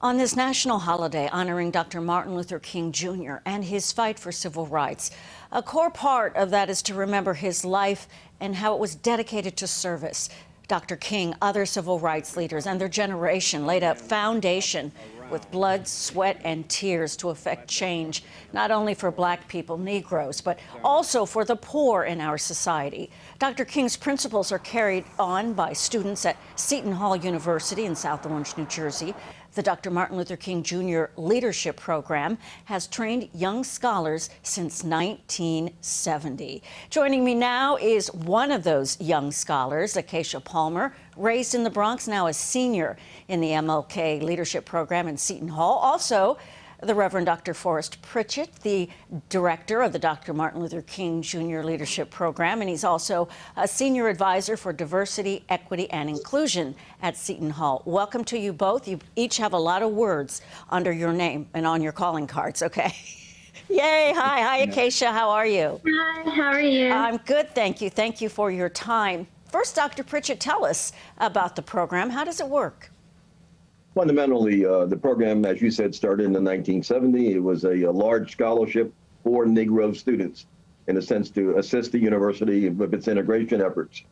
On this national holiday honoring Dr. Martin Luther King Jr. and his fight for civil rights, a core part of that is to remember his life and how it was dedicated to service. Dr. King, other civil rights leaders, and their generation laid a foundation with blood, sweat, and tears to effect change, not only for Black people, Negroes, but also for the poor in our society. Dr. King's principles are carried on by students at Seton Hall University in South Orange, New Jersey. The Dr. Martin Luther King Jr. Leadership Program has trained young scholars since 1970. Joining me now is one of those young scholars, Acacia Palmer, raised in the Bronx, now a senior in the MLK Leadership Program in Seton Hall. Also, the Reverend Dr. Forrest Pritchett, the director of the Dr. Martin Luther King Jr. Leadership Program, and he's also a senior advisor for diversity, equity, and inclusion at Seton Hall. Welcome to you both. You each have a lot of words under your name and on your calling cards, okay? Yay, hi, Acacia, how are you? Hi, how are you? I'm good, thank you. Thank you for your time. First, Dr. Pritchett, tell us about the program. How does it work? Fundamentally, the program, as you said, started in the 1970s. It was a large scholarship for Negro students, in a sense, to assist the university with its integration efforts.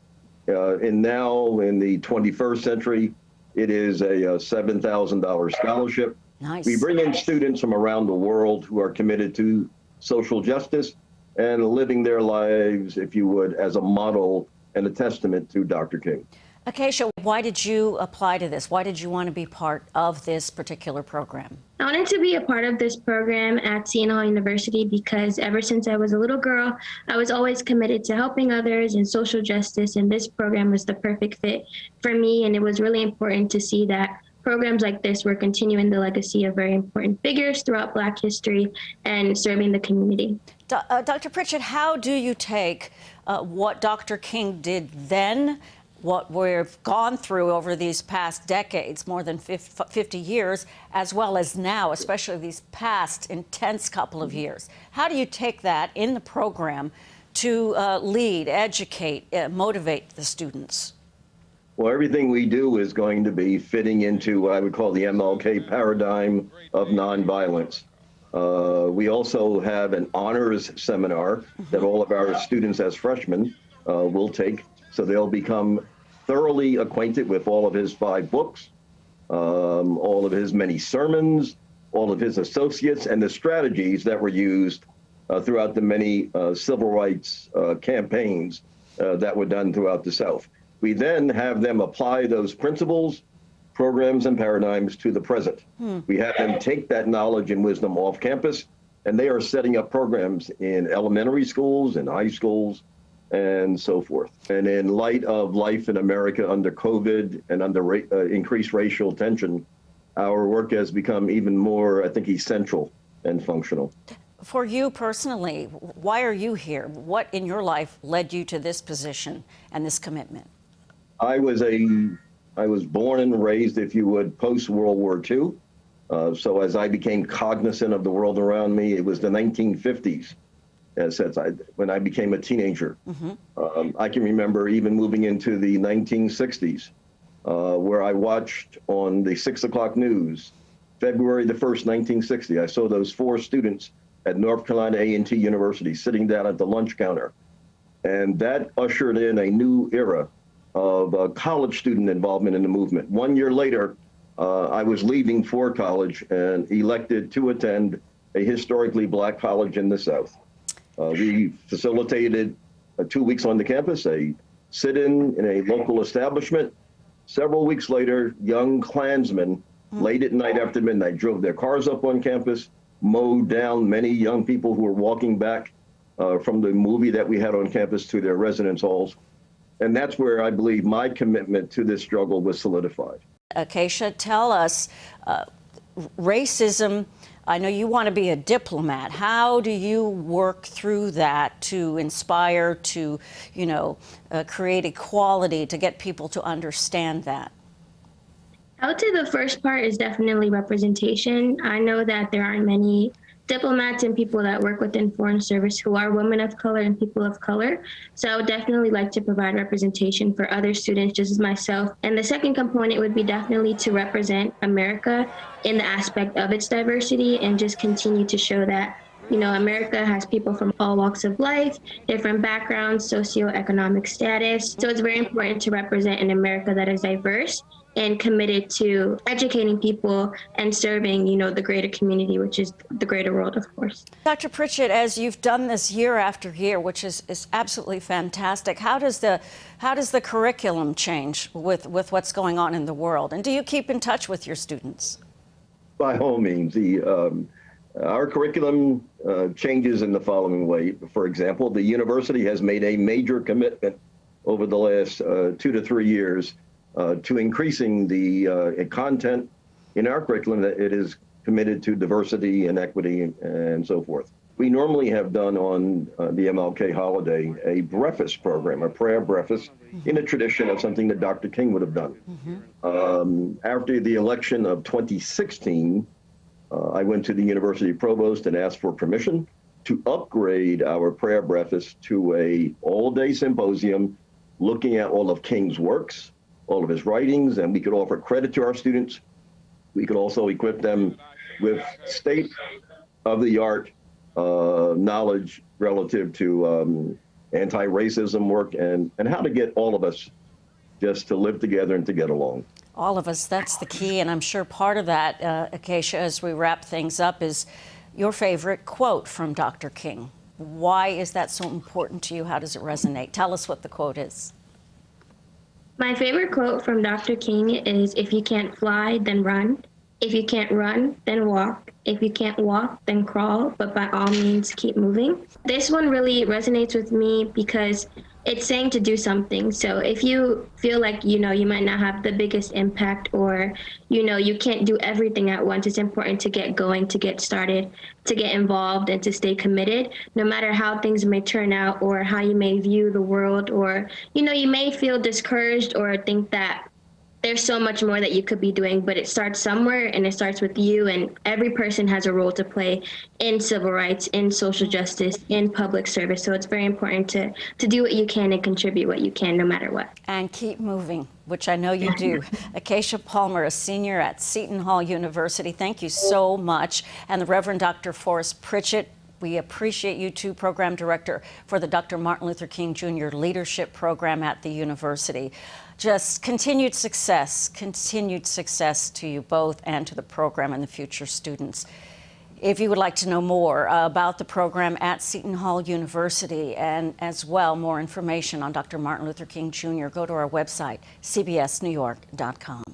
And now, in the 21st century, it is a $7,000 scholarship. Nice. We bring in students from around the world who are committed to social justice and living their lives, if you would, as a model and a testament to Dr. King. Acacia, why did you apply to this? Why did you want to be part of this particular program? I wanted to be a part of this program at Seton Hall University because ever since I was a little girl, I was always committed to helping others and social justice, and this program was the perfect fit for me, and it was really important to see that programs like this were continuing the legacy of very important figures throughout Black history and serving the community. Dr. Pritchett, how do you take what Dr. King did then, what we've gone through over these past decades, more than 50 years, as well as now, especially these past intense couple of years? How do you take that in the program to lead, educate, motivate the students? Well, everything we do is going to be fitting into what I would call the MLK paradigm of nonviolence. We also have an honors seminar that all of our students as freshmen will take. So they'll become thoroughly acquainted with all of his 5 books, all of his many sermons, all of his associates, and the strategies that were used throughout the many civil rights campaigns that were done throughout the South. We then have them apply those principles, programs, and paradigms to the present. We have them take that knowledge and wisdom off campus, and they are setting up programs in elementary schools and high schools and so forth. And in light of life in America under COVID and under increased racial tension, our work has become even more, I think, essential and functional. For you personally, why are you here? What in your life led you to this position and this commitment? I was born and raised, if you would, post-World War II. So as I became cognizant of the world around me, it was the 1950s. When I became a teenager. I can remember even moving into the 1960s, where I watched on the 6 o'clock news, February the 1st, 1960, I saw those 4 students at North Carolina A&T University sitting down at the lunch counter. And that ushered in a new era of college student involvement in the movement. 1 year later, I was leaving for college and elected to attend a historically Black college in the South. We facilitated 2 weeks on the campus, a sit-in a local establishment. Several weeks later, young Klansmen, late at night after midnight, drove their cars up on campus, mowed down many young people who were walking back from the movie that we had on campus to their residence halls. And that's where I believe my commitment to this struggle was solidified. Acacia, tell us, racism, I know you want to be a diplomat. How do you work through that to inspire, to, create equality, to get people to understand that? I would say the first part is definitely representation. I know that there aren't many diplomats and people that work within foreign service who are women of color and people of color. So I would definitely like to provide representation for other students just as myself. And the second component would be definitely to represent America in the aspect of its diversity and just continue to show that, you know, America has people from all walks of life, different backgrounds, socioeconomic status. So it's very important to represent an America that is diverse and committed to educating people and serving, you know, the greater community, which is the greater world, of course. Dr. Pritchett, as you've done this year after year, which is absolutely fantastic, how does the curriculum change with what's going on in the world? And do you keep in touch with your students? By all means, our curriculum changes in the following way. For example, the university has made a major commitment over the last 2 to 3 years to increasing the content in our curriculum that it is committed to diversity and equity and so forth. We normally have done on the MLK holiday a breakfast program, a prayer breakfast, in a tradition of something that Dr. King would have done. After the election of 2016, I went to the university provost and asked for permission to upgrade our prayer breakfast to a all-day symposium looking at all of King's works, all of his writings, and we could offer credit to our students. We could also equip them with state-of-the-art knowledge relative to anti-racism work and how to get all of us just to live together and to get along. All of us, that's the key, and I'm sure part of that, Acacia, as we wrap things up, is your favorite quote from Dr. King. Why is that so important to you? How does it resonate? Tell us what the quote is. My favorite quote from Dr. King is, "If you can't fly, then run. If you can't run, then walk. If you can't walk, then crawl, but by all means, keep moving." This one really resonates with me because it's saying to do something. So if you feel like, you know, you might not have the biggest impact or, you know, you can't do everything at once, it's important to get going, to get started, to get involved and to stay committed, no matter how things may turn out or how you may view the world, or, you know, you may feel discouraged or think that there's so much more that you could be doing, but it starts somewhere and it starts with you, and every person has a role to play in civil rights, in social justice, in public service. So it's very important to do what you can and contribute what you can, no matter what. And keep moving, which I know you do. Acacia Palmer, a senior at Seton Hall University, thank you so much. And the Reverend Dr. Forrest Pritchett, we appreciate you too, Program Director for the Dr. Martin Luther King Jr. Leadership Program at the university. Just continued success to you both and to the program and the future students. If you would like to know more about the program at Seton Hall University and as well more information on Dr. Martin Luther King Jr., go to our website, cbsnewyork.com.